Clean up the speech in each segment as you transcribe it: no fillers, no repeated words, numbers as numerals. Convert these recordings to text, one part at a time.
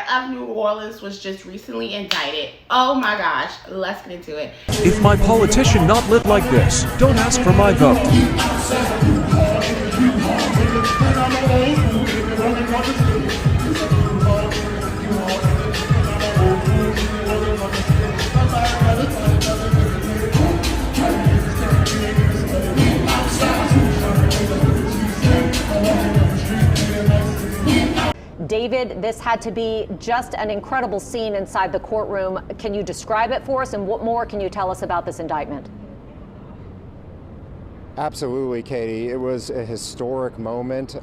of New Orleans was just recently indicted. Oh my gosh, let's get into it. If my politician not lit like this, don't ask for my vote. David, this had to be just an incredible scene inside the courtroom. Can you describe it for us, and what more can you tell us about this indictment? Absolutely, Katie. It was a historic moment.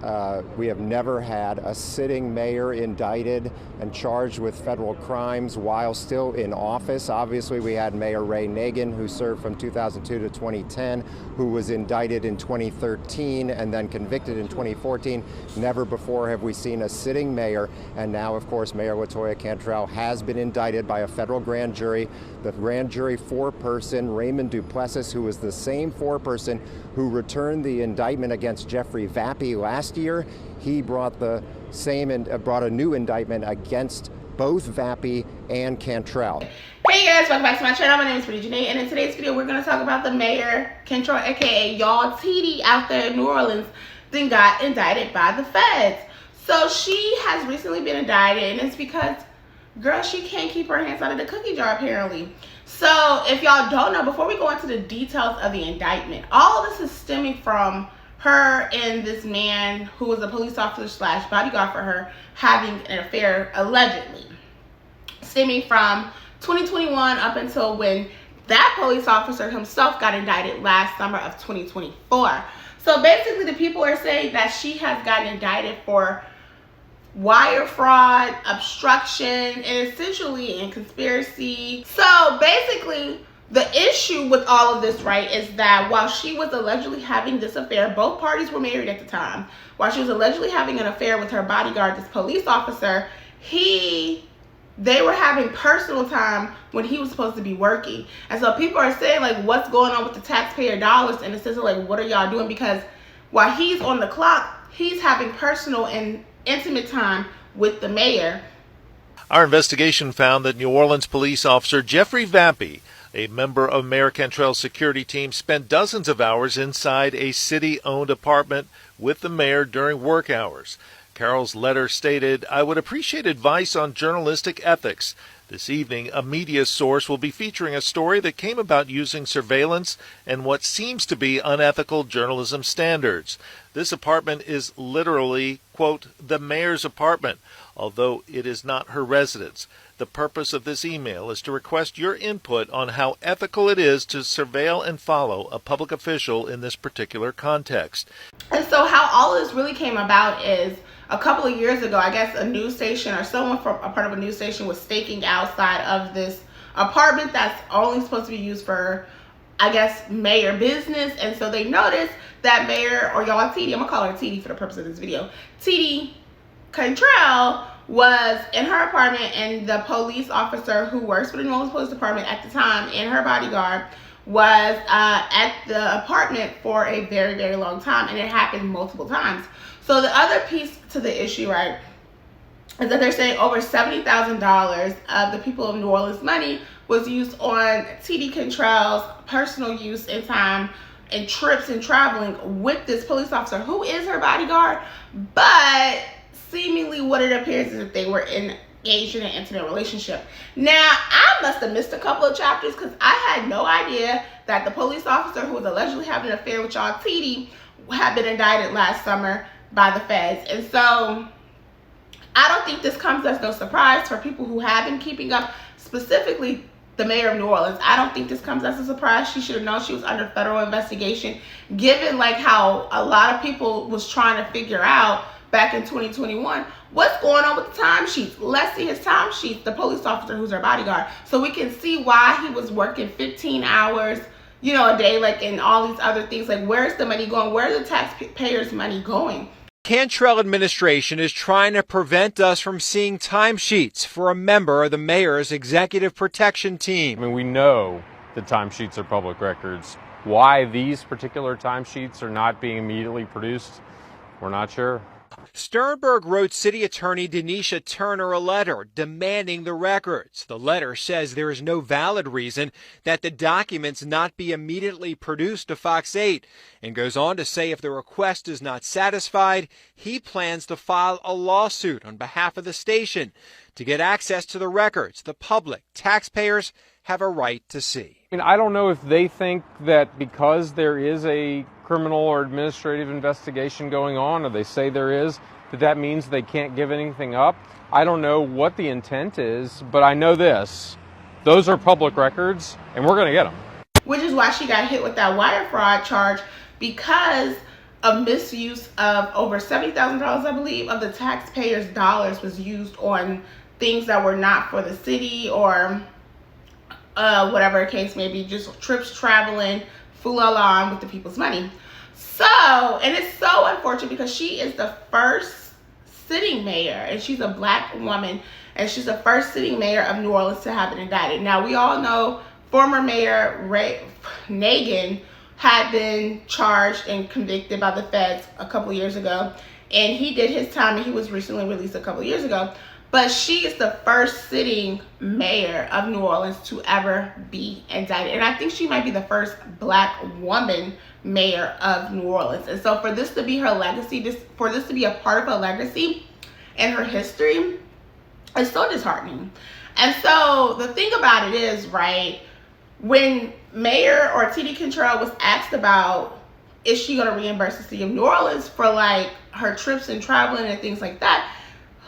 We have never had a sitting mayor indicted and charged with federal crimes while still in office. Obviously, we had Mayor Ray Nagin, who served from 2002 to 2010, who was indicted in 2013 and then convicted in 2014. Never before have we seen a sitting mayor. And now, of course, Mayor Latoya Cantrell has been indicted by a federal grand jury. The grand jury foreperson, Raymond Duplessis, who was the same foreperson who returned the indictment against Jeffrey Vappy last year, he brought a new indictment against both Vappy and Cantrell. Hey guys, welcome back to my channel. My name is Pretty Janae, and in today's video, we're going to talk about the mayor, Cantrell, aka y'all TD out there in New Orleans, then got indicted by the feds. So she has recently been indicted, and it's because, girl, she can't keep her hands out of the cookie jar, apparently. So if y'all don't know, before we go into the details of the indictment, all of this is stemming from her and this man who was a police officer slash bodyguard for her having an affair, allegedly. Stemming from 2021 up until when that police officer himself got indicted last summer of 2024. So basically the people are saying that she has gotten indicted for wire fraud, obstruction, and essentially in conspiracy. So basically the issue with all of this, right, is that while she was allegedly having this affair, both parties were married at the time. While she was allegedly having an affair with her bodyguard, this police officer, they were having personal time when he was supposed to be working. And so people are saying, like, what's going on with the taxpayer dollars? And it's just like, what are y'all doing? Because while he's on the clock, he's having personal and intimate time with the mayor. Our investigation found that New Orleans police officer Jeffrey Vappy, a member of Mayor Cantrell's security team, spent dozens of hours inside a city-owned apartment with the mayor during work hours. Carol's letter stated, "I would appreciate advice on journalistic ethics. This evening, a media source will be featuring a story that came about using surveillance and what seems to be unethical journalism standards. This apartment is literally, quote, the mayor's apartment, although it is not her residence. The purpose of this email is to request your input on how ethical it is to surveil and follow a public official in this particular context." And so how all of this really came about is a couple of years ago, I guess a news station or someone from a part of a news station was staking outside of this apartment that's only supposed to be used for, I guess, mayor business. And so they noticed that Mayor, or y'all TD, I'm gonna call her TD for the purpose of this video, TD Cantrell was in her apartment, and the police officer who works for the New Orleans Police Department at the time and her bodyguard was at the apartment for a very, very long time, and it happened multiple times. So the other piece to the issue, right, is that they're saying over $70,000 of the people of New Orleans money was used on TD Cantrell's personal use and time and trips and traveling with this police officer who is her bodyguard, but seemingly what it appears is that they were engaged in an intimate relationship. Now, I must have missed a couple of chapters because I had no idea that the police officer who was allegedly having an affair with y'all TD had been indicted last summer by the feds. And so I don't think this comes as no surprise for people who have been keeping up, specifically the mayor of New Orleans. I don't think this comes as a surprise. She should have known she was under federal investigation, given like how a lot of people was trying to figure out back in 2021 what's going on with the timesheets. Let's see his timesheets, the police officer who's her bodyguard, so we can see why he was working 15 hours, you know, a day, like, and all these other things. Like, where's the money going? Where's the taxpayers' money going? Cantrell administration is trying to prevent us from seeing timesheets for a member of the mayor's executive protection team. I mean, we know the timesheets are public records. Why these particular timesheets are not being immediately produced, we're not sure. Sternberg wrote City Attorney Denisha Turner a letter demanding the records. The letter says there is no valid reason that the documents not be immediately produced to Fox 8, and goes on to say if the request is not satisfied, he plans to file a lawsuit on behalf of the station to get access to the records the public, taxpayers, have a right to see. I mean, I don't know if they think that because there is a criminal or administrative investigation going on, or they say there is, that means they can't give anything up. I don't know what the intent is, but I know this. Those are public records, and we're going to get them. Which is why she got hit with that wire fraud charge, because of misuse of over $70,000, I believe, of the taxpayers' dollars was used on things that were not for the city, or whatever the case may be, just trips, traveling, fool-la-la with the people's money. So, and it's so unfortunate because she is the first sitting mayor, and she's a black woman, and she's the first sitting mayor of New Orleans to have been indicted. Now, we all know former Mayor Nagin had been charged and convicted by the feds a couple years ago, and he did his time, and he was recently released a couple years ago. But she is the first sitting mayor of New Orleans to ever be indicted. And I think she might be the first black woman mayor of New Orleans. And so for this to be her legacy, for this to be a part of her legacy and her history, it's so disheartening. And so the thing about it is, right, when Mayor or TD Cantrell was asked about is she going to reimburse the city of New Orleans for like her trips and traveling and things like that,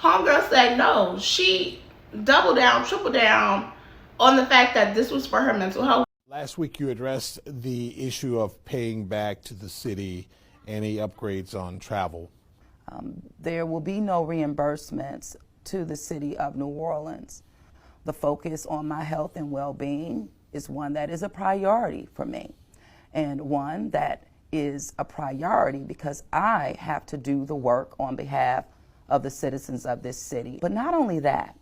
homegirl said no. She doubled down, tripled down on the fact that this was for her mental health. Last week you addressed the issue of paying back to the city any upgrades on travel. There will be no reimbursements to the city of New Orleans. The focus on my health and well-being is one that is a priority for me, and one that is a priority because I have to do the work on behalf of the citizens of this city. But not only that,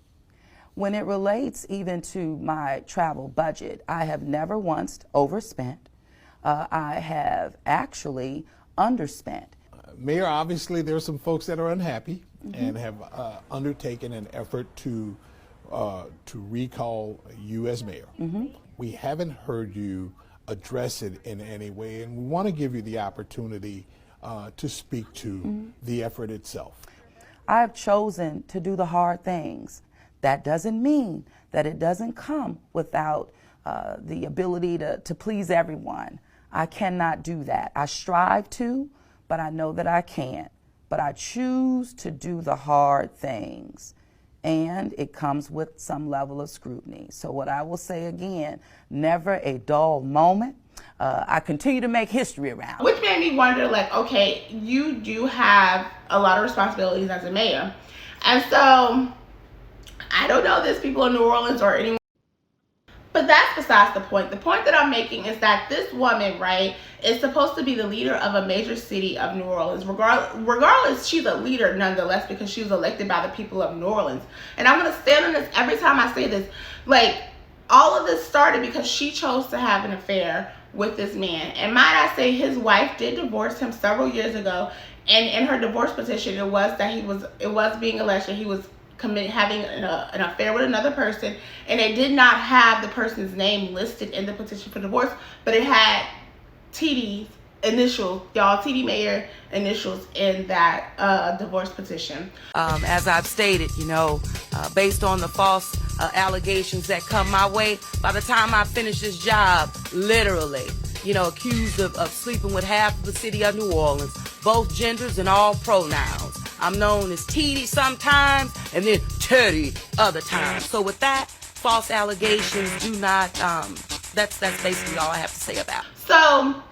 when it relates even to my travel budget, I have never once overspent. I have actually underspent. Mayor, obviously there are some folks that are unhappy and have undertaken an effort to recall you as mayor. We haven't heard you address it in any way, and we want to give you the opportunity to speak to the effort itself. I've chosen to do the hard things. That doesn't mean that it doesn't come without the ability to please everyone. I cannot do that. I strive to, but I know that I can't. But I choose to do the hard things, and it comes with some level of scrutiny. So what I will say again, never a dull moment. I continue to make history around. Which made me wonder, like, okay, you do have a lot of responsibilities as a mayor. And so, I don't know there's people in New Orleans or anyone, but that's besides the point. The point that I'm making is that this woman, right, is supposed to be the leader of a major city of New Orleans. Regardless, she's a leader nonetheless because she was elected by the people of New Orleans. And I'm going to stand on this every time I say this. Like, all of this started because she chose to have an affair with this man. And might I say, his wife did divorce him several years ago. And in her divorce petition, it was being alleged that he was having an affair with another person, and they did not have the person's name listed in the petition for divorce, but it had TD's initials, y'all, TD Mayor initials in that divorce petition. As I've stated, based on the false allegations that come my way, by the time I finish this job, literally, accused of sleeping with half of the city of New Orleans, both genders and all pronouns. I'm known as TD sometimes and then Teddy other times. So with that, false allegations do not, that's basically all I have to say about it. So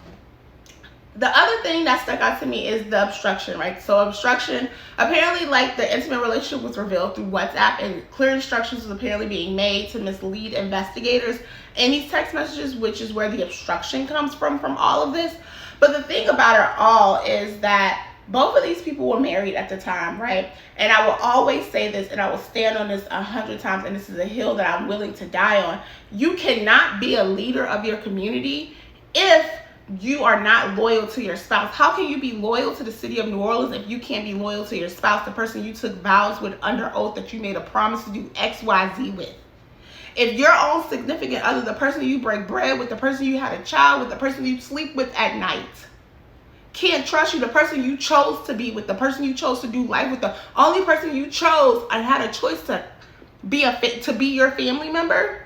the other thing that stuck out to me is the obstruction, right? So obstruction, apparently, like, the intimate relationship was revealed through WhatsApp, and clear instructions was apparently being made to mislead investigators in these text messages, which is where the obstruction comes from all of this. But the thing about it all is that both of these people were married at the time, right? And I will always say this, and I will stand on this 100 times, and this is a hill that I'm willing to die on. You cannot be a leader of your community if you are not loyal to your spouse. How can you be loyal to the city of New Orleans if you can't be loyal to your spouse, the person you took vows with under oath that you made a promise to do XYZ with? If your own significant other, the person you break bread with, the person you had a child with, the person you sleep with at night, can't trust you, the person you chose to be with, the person you chose to do life with, the only person you chose and had a choice to be your family member,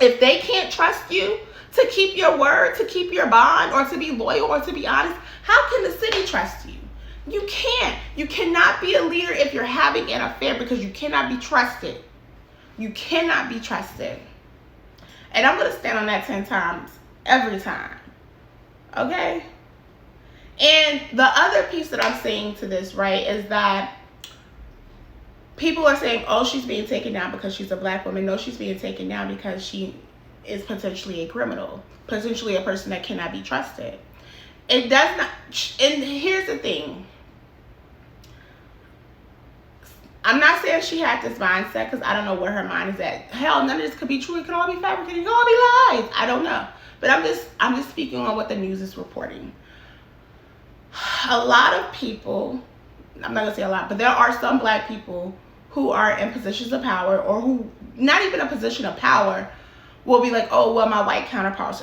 if they can't trust you to keep your word, to keep your bond, or to be loyal, or to be honest, how can the city trust you? You can't. You cannot be a leader if you're having an affair, because you cannot be trusted. You cannot be trusted. And I'm going to stand on that 10 times every time. Okay? And the other piece that I'm saying to this, right, is that people are saying, oh, she's being taken down because she's a black woman. No, she's being taken down because she is potentially a criminal, potentially a person that cannot be trusted. It does not, and here's the thing. I'm not saying she had this mindset, because I don't know where her mind is at. Hell, none of this could be true. It could all be fabricated. It could all be lies. I don't know. But I'm just speaking on what the news is reporting. A lot of people, I'm not going to say a lot, but there are some black people who are in positions of power, or who, not even a position of power, will be like, oh, well, my white counterparts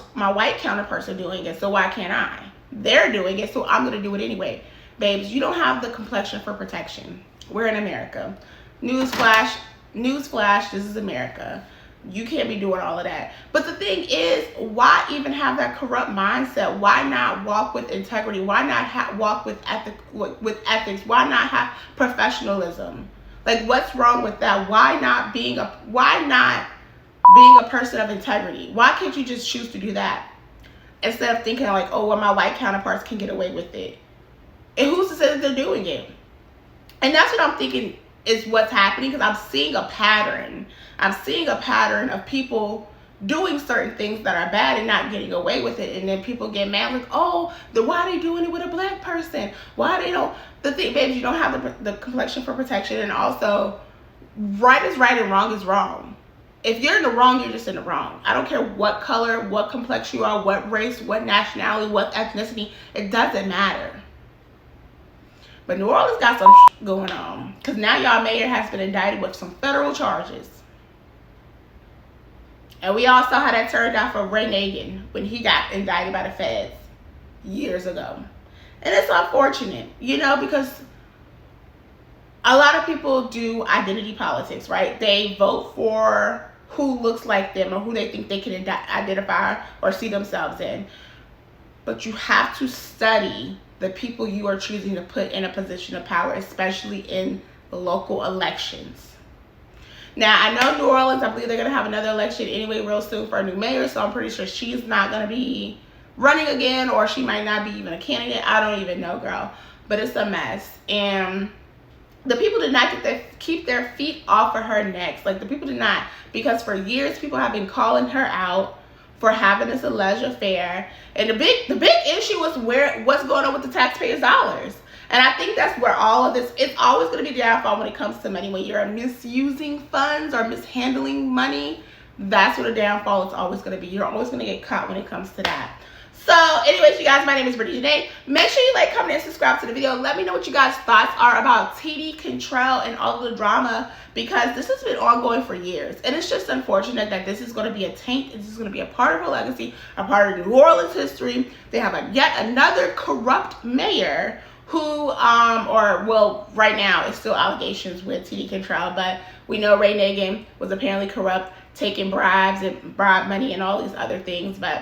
are doing it, so why can't I? They're doing it, so I'm going to do it anyway. Babes, you don't have the complexion for protection. We're in America. Newsflash, this is America. You can't be doing all of that. But the thing is, why even have that corrupt mindset? Why not walk with integrity? Why not walk with ethics? Why not have professionalism? Like, what's wrong with that? Why not being a person of integrity? Why can't you just choose to do that instead of thinking like, oh, well, my white counterparts can get away with it? And who's to say that they're doing it? And that's what I'm thinking is what's happening, because I'm seeing a pattern. I'm seeing a pattern of people doing certain things that are bad and not getting away with it. And then people get mad like, oh, why are they doing it with a black person? Why they don't? The thing, baby, you don't have the complexion for protection. And also, right is right and wrong is wrong. If you're in the wrong, you're just in the wrong. I don't care what color, what complexion you are, what race, what nationality, what ethnicity. It doesn't matter. But New Orleans got some going on, because now y'all mayor has been indicted with some federal charges. And we all saw how that turned out for Ray Nagin when he got indicted by the feds years ago. And it's unfortunate, you know, because a lot of people do identity politics, right? They vote for who looks like them or who they think they can identify or see themselves in. But you have to study the people you are choosing to put in a position of power, especially in local elections. Now, I know New Orleans, I believe they're going to have another election anyway real soon for a new mayor, so I'm pretty sure she's not going to be running again, or she might not be even a candidate. I don't even know, girl. But it's a mess. And the people did not keep their feet off of her neck. Like, the people did not, because for years people have been calling her out for having this alleged affair. And the big issue was what's going on with the taxpayers' dollars. And I think that's where all of this, it's always going to be downfall when it comes to money. When you're misusing funds or mishandling money, that's what a downfall is always going to be. You're always going to get caught when it comes to that. So anyways, you guys, my name is Brittany Janae. Make sure you like, comment, and subscribe to the video. Let me know what you guys' thoughts are about TD, Cantrell, and all of the drama, because this has been ongoing for years. And it's just unfortunate that this is going to be a taint. This is going to be a part of her legacy, a part of New Orleans history. They have yet another corrupt mayor who, right now it's still allegations with TD Cantrell, but we know Ray Nagin was apparently corrupt, taking bribes and bribe money and all these other things. But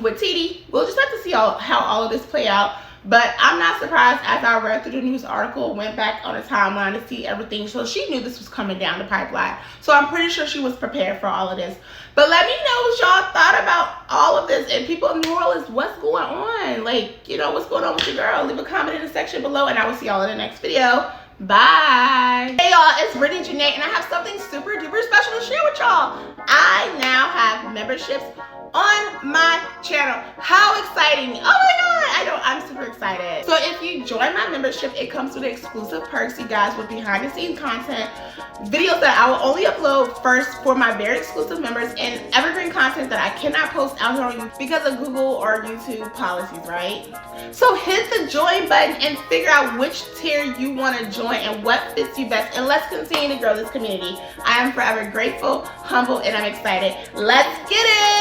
with TD, we'll just have to see how all of this play out. But I'm not surprised, as I read through the news article, went back on the timeline to see everything. So she knew this was coming down the pipeline. So I'm pretty sure she was prepared for all of this. But let me know what y'all thought about all of this. And people in New Orleans, what's going on? Like, you know, what's going on with your girl? Leave a comment in the section below, and I will see y'all in the next video. Bye. Hey y'all, it's Brittany Janae, and I have something super duper special to share with y'all. I now have memberships on my channel. How exciting. Oh my god, I know I'm super excited. So if you join my membership, it comes with exclusive perks, you guys, with behind the scenes content, videos that I will only upload first for my very exclusive members, and evergreen content that I cannot post out here on YouTube because of Google or YouTube policies, right? So hit the join button and figure out which tier you want to join and what fits you best, and let's continue to grow this community. I am forever grateful, humble, and I'm excited. Let's get it!